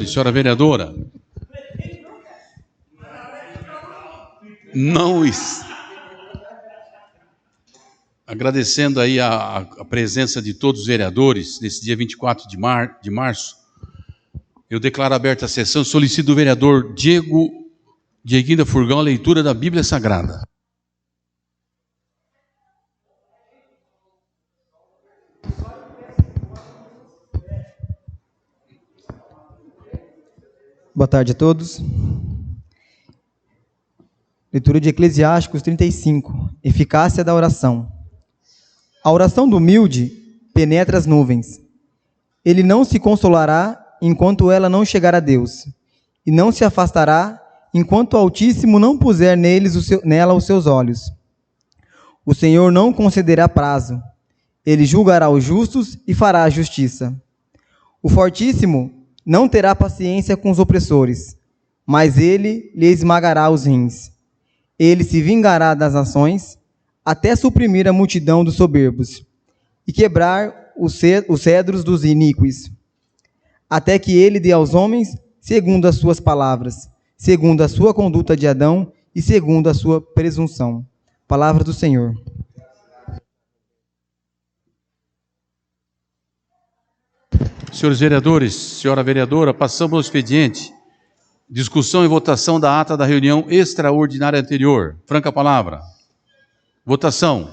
Senhora vereadora, agradecendo aí a presença de todos os vereadores nesse dia 24 de março, eu declaro aberta a sessão. Solicito do vereador Dieguinho da Furgão a leitura da Bíblia Sagrada. Boa tarde a todos. Leitura de Eclesiásticos 35. Eficácia da oração. A oração do humilde penetra as nuvens. Ele não se consolará enquanto ela não chegar a Deus, e não se afastará enquanto o Altíssimo não puser nela os seus olhos. O Senhor não concederá prazo. Ele julgará os justos e fará a justiça. O Fortíssimo não terá paciência com os opressores, mas ele lhe esmagará os rins. Ele se vingará das nações, até suprimir a multidão dos soberbos, e quebrar os cedros dos iníquos, até que ele dê aos homens segundo as suas palavras, segundo a sua conduta de Adão e segundo a sua presunção. Palavra do Senhor. Senhores vereadores, senhora vereadora, passamos ao expediente. Discussão e votação da ata da reunião extraordinária anterior. Franca a palavra. Votação.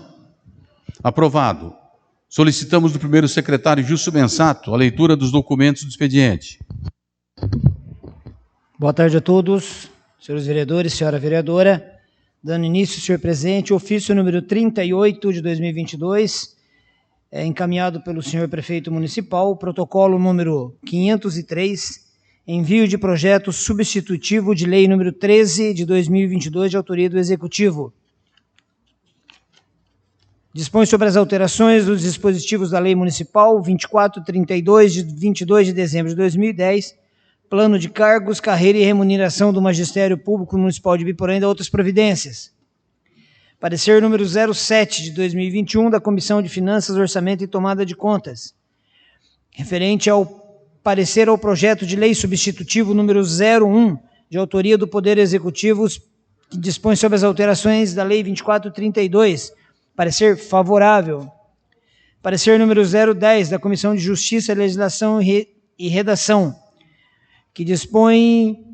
Aprovado. Solicitamos do primeiro secretário Justo Bensato a leitura dos documentos do expediente. Boa tarde a todos, senhores vereadores, senhora vereadora. Dando início, senhor presidente, ofício número 38 de 2022, encaminhado pelo senhor prefeito municipal, protocolo número 503, envio de projeto substitutivo de lei número 13 de 2022, de autoria do Executivo. Dispõe sobre as alterações dos dispositivos da Lei Municipal 2432, de 22 de dezembro de 2010, Plano de Cargos, Carreira e Remuneração do Magistério Público Municipal de Biporã e outras providências. Parecer número 07 de 2021 da Comissão de Finanças, Orçamento e Tomada de Contas, referente ao parecer ao projeto de lei substitutivo número 01, de autoria do Poder Executivo, que dispõe sobre as alterações da Lei 2432, parecer favorável. Parecer número 010 da Comissão de Justiça, Legislação e Redação, que dispõe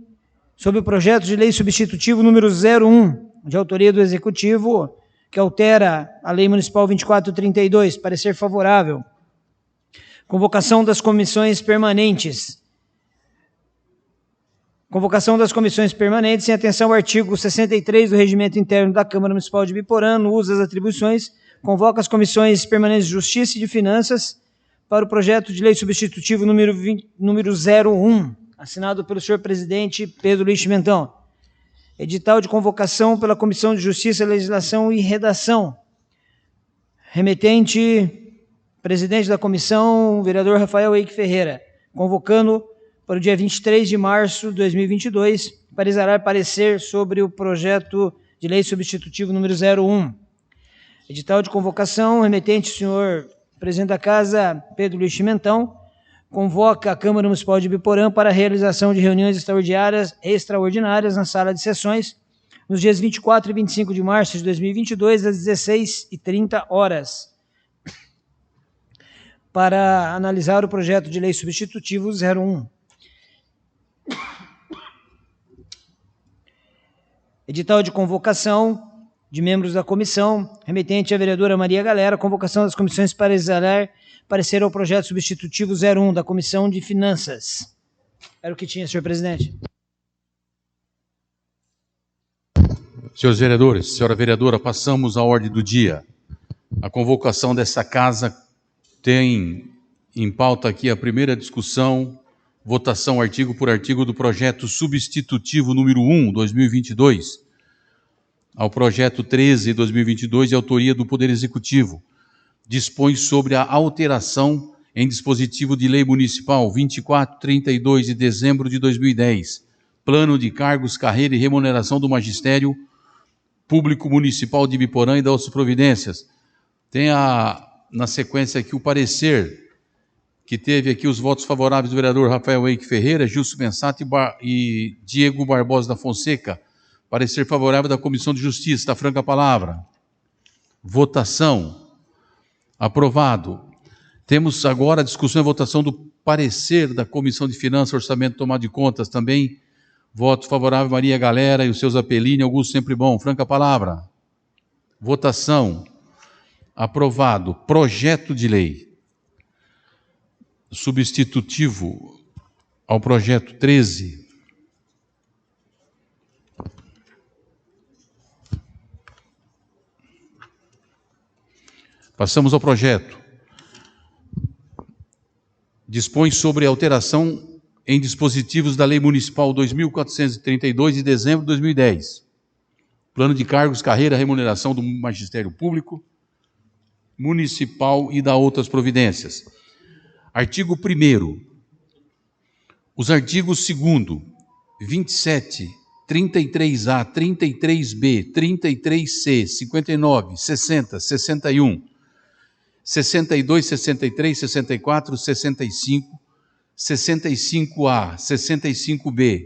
sobre o projeto de lei substitutivo número 01, de autoria do Executivo, que altera a Lei Municipal 2432, parecer favorável. Convocação das comissões permanentes. Convocação das comissões permanentes, em atenção ao artigo 63 do Regimento Interno da Câmara Municipal de Biporã, no uso das atribuições, convoca as comissões permanentes de Justiça e de Finanças para o projeto de lei substitutivo número 01, assinado pelo senhor presidente Pedro Luiz Chimentão. Edital de convocação pela Comissão de Justiça, Legislação e Redação. Remetente, presidente da comissão, vereador Rafael Eike Ferreira, convocando para o dia 23 de março de 2022, para exarar parecer sobre o projeto de lei substitutivo número 01. Edital de convocação, remetente, senhor presidente da Casa, Pedro Luiz Chimentão, convoca a Câmara Municipal de Biporã para a realização de reuniões extraordinárias na sala de sessões nos dias 24 e 25 de março de 2022, às 16h30, para analisar o projeto de lei substitutivo 01. Edital de convocação de membros da comissão, remetente à vereadora Maria Galera, convocação das comissões para exarar parecer ao projeto substitutivo 01 da Comissão de Finanças. Era o que tinha, senhor presidente. Senhores vereadores, senhora vereadora, passamos à ordem do dia. A convocação dessa casa tem em pauta aqui a primeira discussão, votação artigo por artigo do projeto substitutivo número 1, 2022, ao projeto 13, 2022, de autoria do Poder Executivo. Dispõe sobre a alteração em dispositivo de lei municipal 2432 de dezembro de 2010, Plano de Cargos, Carreira e Remuneração do Magistério Público Municipal de Biporã e das outras providências. Tem na sequência aqui o parecer que teve aqui os votos favoráveis do vereador Rafael Eike Ferreira, Gilson Bensato e Diego Barbosa da Fonseca. Parecer favorável da Comissão de Justiça. Está franca a palavra. Votação. Aprovado. Temos agora a discussão e votação do parecer da Comissão de Finanças, Orçamento e Tomada de Contas. Também voto favorável Maria Galera e os seus Apelini, Augusto Sempre Bom. Franca a palavra. Votação. Aprovado. Projeto de lei. Substitutivo ao projeto 13. Passamos ao projeto. Dispõe sobre alteração em dispositivos da Lei Municipal 2.432 de dezembro de 2010. Plano de cargos, carreira, remuneração do Magistério Público Municipal e da outras providências. Artigo 1º. Os artigos 2º, 27, 33A, 33B, 33C, 59, 60, 61, 62, 63, 64, 65, 65A, 65B,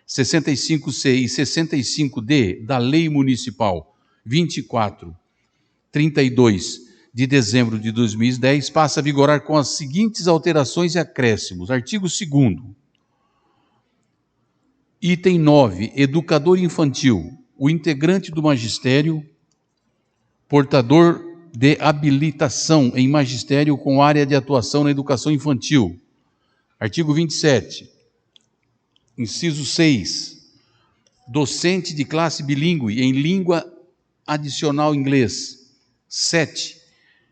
65C e 65D da Lei Municipal 24/32 de dezembro de 2010 passa a vigorar com as seguintes alterações e acréscimos. Artigo 2º. Item 9. Educador infantil. O integrante do magistério, portador de habilitação em magistério com área de atuação na educação infantil. Artigo 27. Inciso 6. Docente de classe bilíngue em língua adicional inglês. 7.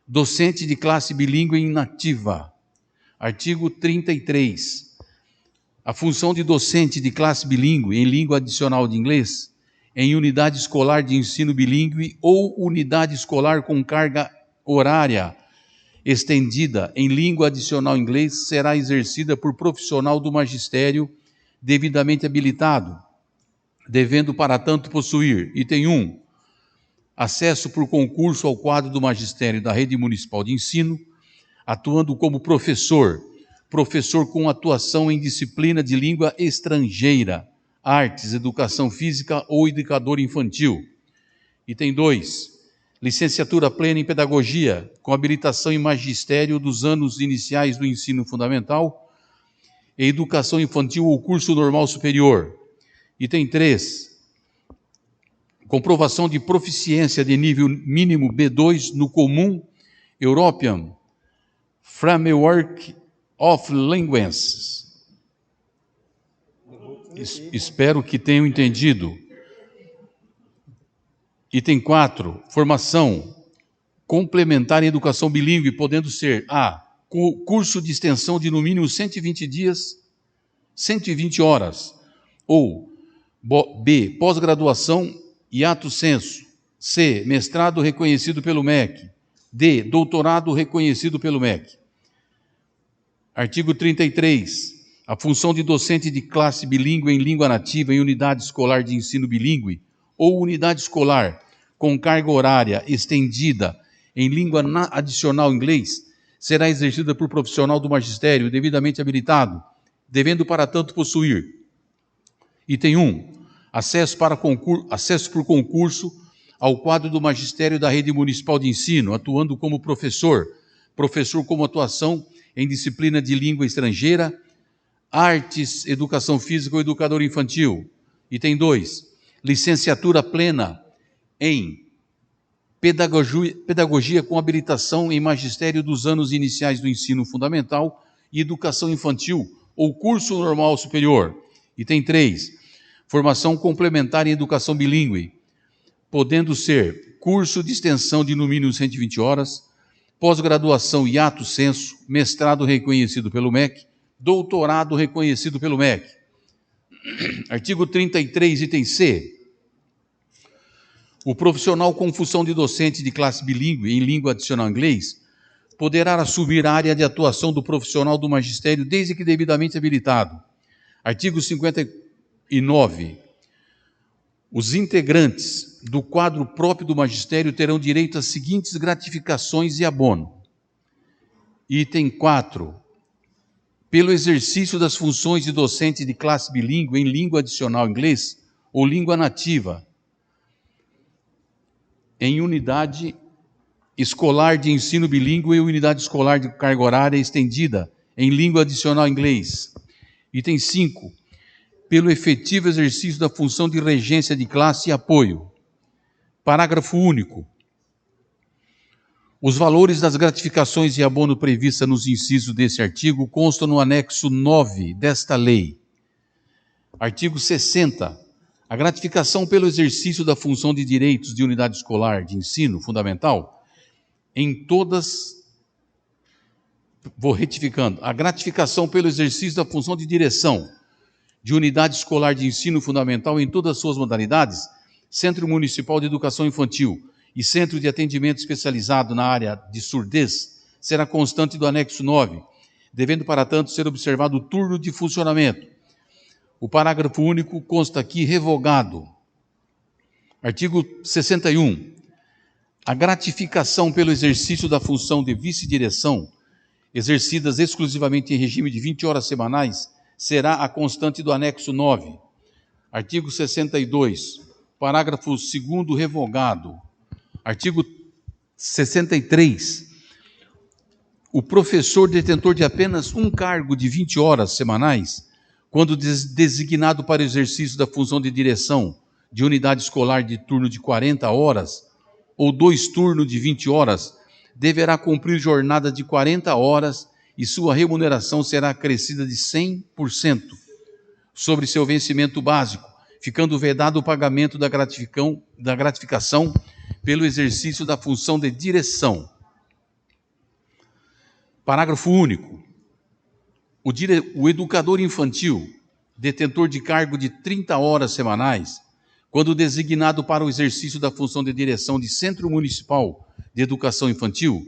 Docente de classe bilíngue em nativa. Artigo 33. A função de docente de classe bilíngue em língua adicional de inglês em unidade escolar de ensino bilíngue ou unidade escolar com carga horária estendida em língua adicional inglês será exercida por profissional do magistério devidamente habilitado, devendo para tanto possuir, item 1, acesso por concurso ao quadro do magistério da rede municipal de ensino, atuando como professor com atuação em disciplina de língua estrangeira, artes, educação física ou educador infantil. Item 2, licenciatura plena em pedagogia, com habilitação em magistério dos anos iniciais do ensino fundamental, e educação infantil ou curso normal superior. Item 3, comprovação de proficiência de nível mínimo B2 no Comum European Framework of Languages. Espero que tenham entendido. Item 4, formação complementar em educação bilíngue, podendo ser A, curso de extensão de no mínimo 120 dias, 120 horas, ou B, pós-graduação e ato sensu. C, mestrado reconhecido pelo MEC. D, doutorado reconhecido pelo MEC. Artigo 33. A função de docente de classe bilíngue em língua nativa em unidade escolar de ensino bilíngue ou unidade escolar com carga horária estendida em língua adicional inglês será exercida por profissional do magistério devidamente habilitado, devendo para tanto possuir. Item 1. Acesso por concurso ao quadro do magistério da rede municipal de ensino, atuando como professor como atuação em disciplina de língua estrangeira, artes, educação física ou educador infantil. Item 2. Licenciatura plena em pedagogia com habilitação em magistério dos anos iniciais do ensino fundamental e educação infantil ou curso normal superior. Item 3. Formação complementar em educação bilíngue, podendo ser curso de extensão de no mínimo 120 horas, pós-graduação e ato sensu, mestrado reconhecido pelo MEC, doutorado reconhecido pelo MEC. Artigo 33, item C. O profissional com função de docente de classe bilíngue em língua adicional inglês poderá assumir a área de atuação do profissional do magistério desde que devidamente habilitado. Artigo 59. Os integrantes do quadro próprio do magistério terão direito às seguintes gratificações e abono. Item 4. pelo exercício das funções de docente de classe bilíngue em língua adicional inglês ou língua nativa, em unidade escolar de ensino bilíngue e unidade escolar de carga horária estendida em língua adicional inglês. Item 5. Pelo efetivo exercício da função de regência de classe e apoio. Parágrafo único. Os valores das gratificações e abono previstas nos incisos deste artigo constam no anexo 9 desta lei. Artigo 60. A gratificação pelo exercício da função de direitos de unidade escolar de ensino fundamental em todas... Vou retificando. A gratificação pelo exercício da função de direção de unidade escolar de ensino fundamental em todas as suas modalidades, Centro Municipal de Educação Infantil e Centro de Atendimento Especializado na área de surdez, será constante do anexo 9, devendo, para tanto, ser observado o turno de funcionamento. O parágrafo único consta aqui revogado. Artigo 61. A gratificação pelo exercício da função de vice-direção, exercidas exclusivamente em regime de 20 horas semanais, será a constante do anexo 9. Artigo 62. Parágrafo 2º revogado. Artigo 63. O professor detentor de apenas um cargo de 20 horas semanais, quando designado para o exercício da função de direção de unidade escolar de turno de 40 horas ou 2 turnos de 20 horas, deverá cumprir jornada de 40 horas e sua remuneração será acrescida de 100% sobre seu vencimento básico, ficando vedado o pagamento da gratificação pelo exercício da função de direção. Parágrafo único. O educador infantil, detentor de cargo de 30 horas semanais, quando designado para o exercício da função de direção de Centro Municipal de Educação Infantil,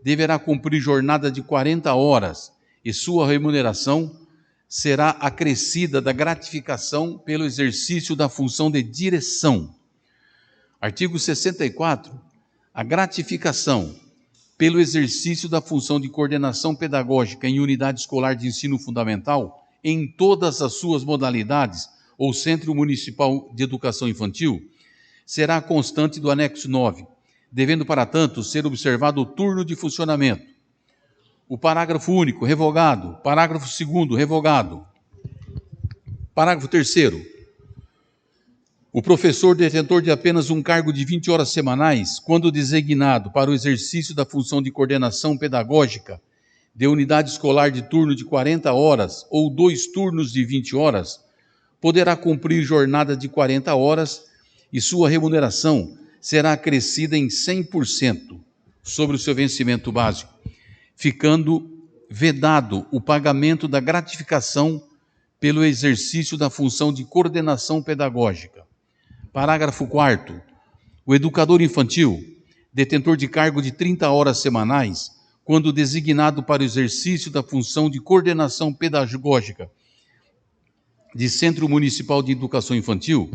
deverá cumprir jornada de 40 horas e sua remuneração será acrescida da gratificação pelo exercício da função de direção. Artigo 64. A gratificação pelo exercício da função de coordenação pedagógica em unidade escolar de ensino fundamental em todas as suas modalidades ou Centro Municipal de Educação Infantil será constante do anexo 9, devendo, para tanto, ser observado o turno de funcionamento. O parágrafo único, revogado. Parágrafo 2º, revogado. Parágrafo 3º. O professor detentor de apenas um cargo de 20 horas semanais, quando designado para o exercício da função de coordenação pedagógica de unidade escolar de turno de 40 horas ou 2 turnos de 20 horas, poderá cumprir jornada de 40 horas e sua remuneração será acrescida em 100% sobre o seu vencimento básico, ficando vedado o pagamento da gratificação pelo exercício da função de coordenação pedagógica. Parágrafo 4º. O educador infantil, detentor de cargo de 30 horas semanais, quando designado para o exercício da função de coordenação pedagógica de Centro Municipal de Educação Infantil,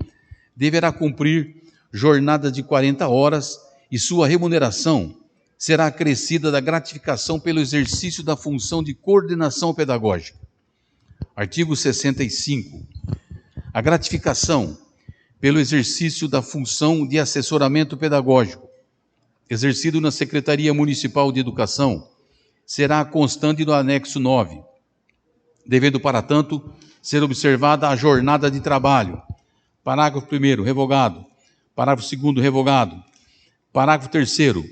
deverá cumprir jornada de 40 horas e sua remuneração será acrescida da gratificação pelo exercício da função de coordenação pedagógica. Artigo 65. A gratificação pelo exercício da função de assessoramento pedagógico, exercido na Secretaria Municipal de Educação, será constante do anexo 9, devendo, para tanto, ser observada a jornada de trabalho. Parágrafo 1º, revogado. Parágrafo 2º, revogado. Parágrafo 3º.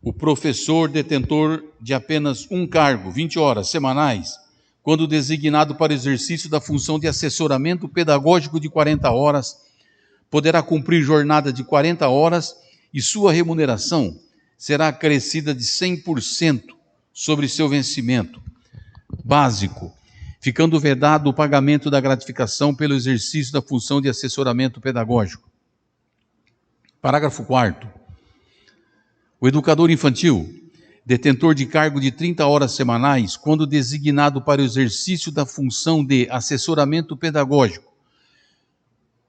O professor detentor de apenas um cargo, 20 horas semanais, quando designado para o exercício da função de assessoramento pedagógico de 40 horas, poderá cumprir jornada de 40 horas e sua remuneração será acrescida de 100% sobre seu vencimento básico, ficando vedado o pagamento da gratificação pelo exercício da função de assessoramento pedagógico. Parágrafo 4º. O educador infantil, detentor de cargo de 30 horas semanais, quando designado para o exercício da função de assessoramento pedagógico,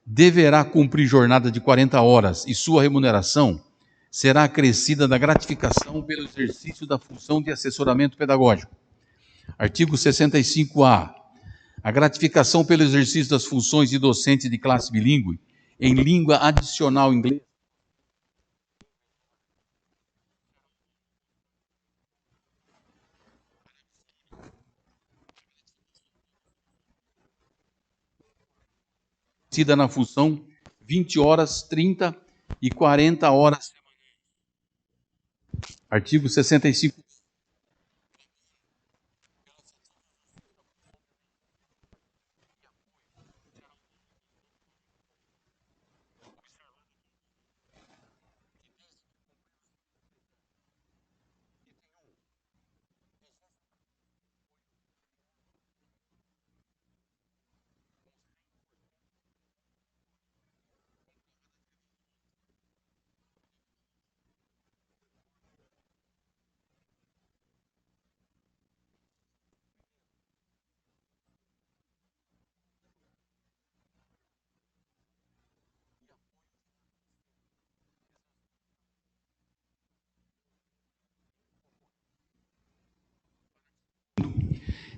deverá cumprir jornada de 40 horas e sua remuneração será acrescida da gratificação pelo exercício da função de assessoramento pedagógico. Artigo 65-A. A gratificação pelo exercício das funções de docente de classe bilíngue em língua adicional inglesa na função 20 horas, 30 e 40 horas. Artigo 65.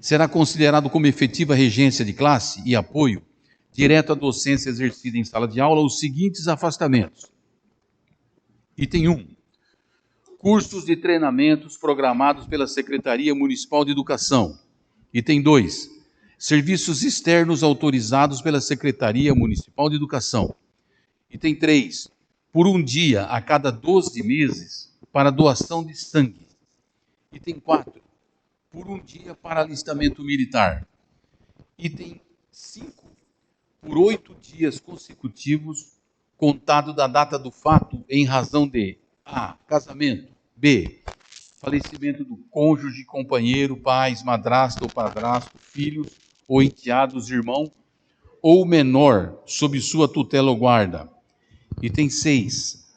Será considerado como efetiva regência de classe e apoio direto à docência exercida em sala de aula os seguintes afastamentos. Item 1. Cursos de treinamentos programados pela Secretaria Municipal de Educação. Item 2. Serviços externos autorizados pela Secretaria Municipal de Educação. Item 3. Por um dia a cada 12 meses para doação de sangue. Item 4. Por um dia para alistamento militar. Item 5. Por 8 dias consecutivos, contado da data do fato, em razão de A. Casamento. B. Falecimento do cônjuge, companheiro, pais, madrasta ou padrasto, filhos ou enteados, irmão ou menor, sob sua tutela ou guarda. Item 6.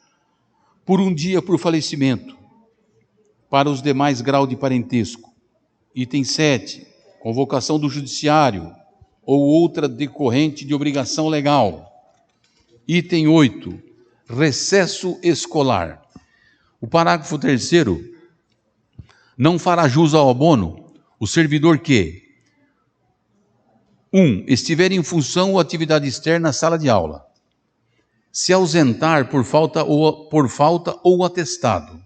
Por um dia por falecimento, para os demais graus de parentesco. Item 7. Convocação do judiciário ou outra decorrente de obrigação legal. Item 8. Recesso escolar. O parágrafo 3º não fará jus ao abono o servidor que 1. Estiver em função ou atividade externa à sala de aula. Se ausentar por falta ou atestado.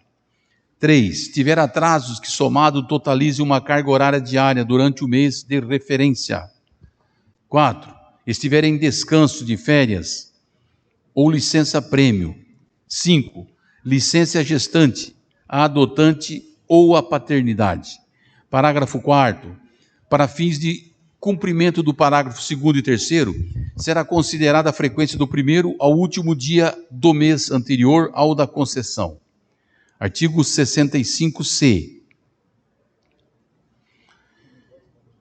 3. Tiver atrasos que somado totalize uma carga horária diária durante o mês de referência. 4. Estiver em descanso de férias ou licença-prêmio. 5. Licença gestante, a adotante ou a paternidade. Parágrafo 4º. Para fins de cumprimento do parágrafo 2º e 3º, será considerada a frequência do primeiro ao último dia do mês anterior ao da concessão. Artigo 65-C.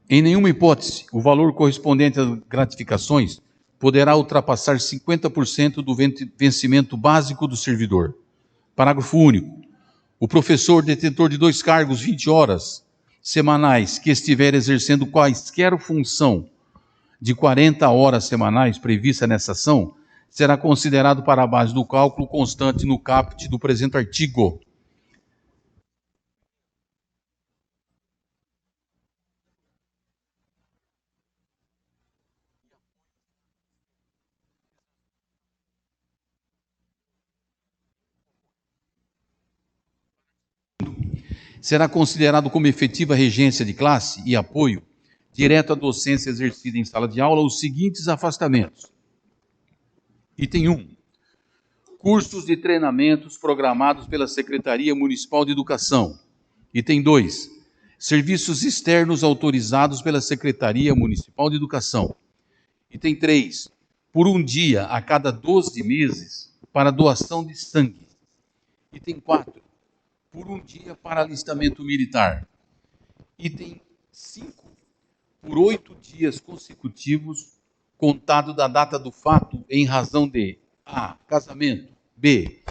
Em nenhuma hipótese, o valor correspondente às gratificações poderá ultrapassar 50% do vencimento básico do servidor. Parágrafo único. O professor detentor de 2 cargos 20 horas semanais que estiver exercendo quaisquer função de 40 horas semanais prevista nessa ação, será considerado para a base do cálculo constante no caput do presente artigo. Será considerado como efetiva regência de classe e apoio direto à docência exercida em sala de aula os seguintes afastamentos. Item 1. Cursos de treinamentos programados pela Secretaria Municipal de Educação. Item 2. Serviços externos autorizados pela Secretaria Municipal de Educação. Item 3. Por um dia a cada 12 meses para doação de sangue. Item 4. Por um dia para alistamento militar. Item 5. Por 8 dias consecutivos, contado da data do fato, em razão de A. Casamento. B.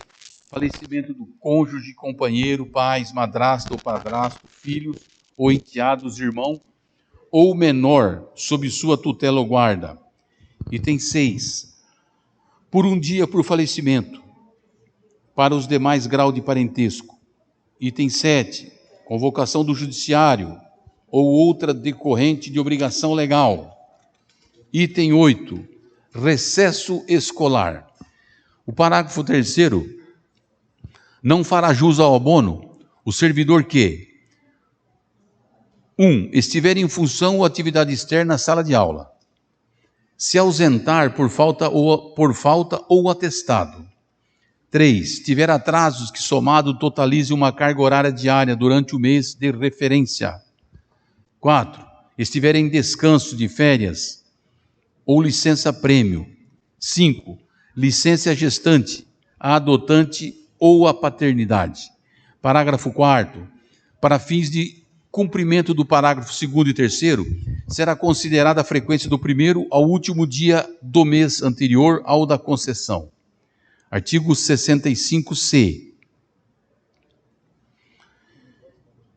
Falecimento do cônjuge, companheiro, pais, madrasta ou padrasto, filhos ou enteados, irmão ou menor, sob sua tutela ou guarda. Item 6. Por um dia por falecimento, para os demais graus de parentesco. Item 7. Convocação do judiciário ou outra decorrente de obrigação legal. Item 8. Recesso escolar. O parágrafo 3º não fará jus ao abono o servidor que 1. Estiver em função ou atividade externa na sala de aula. Se ausentar por falta ou atestado. 3. Tiver atrasos que somado totalize uma carga horária diária durante o mês de referência. 4. Estiver em descanso de férias ou licença-prêmio. 5. Licença gestante, a adotante ou a paternidade. Parágrafo 4º. Para fins de cumprimento do parágrafo 2º e 3º, será considerada a frequência do primeiro ao último dia do mês anterior ao da concessão. Artigo 65-C.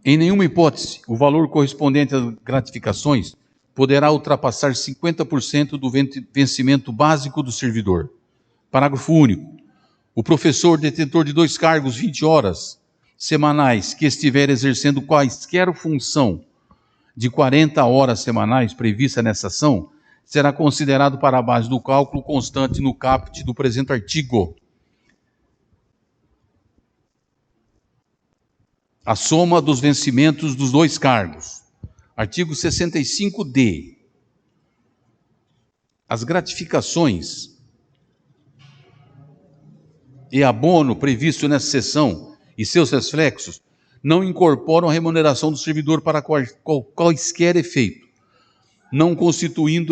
Em nenhuma hipótese, o valor correspondente às gratificações poderá ultrapassar 50% do vencimento básico do servidor. Parágrafo único. O professor detentor de 2 cargos 20 horas semanais que estiver exercendo quaisquer função de 40 horas semanais prevista nessa ação, será considerado para a base do cálculo constante no caput do presente artigo a soma dos vencimentos dos 2 cargos. Artigo 65-D. As gratificações e abono previsto nessa seção e seus reflexos não incorporam a remuneração do servidor para quaisquer efeito, não constituindo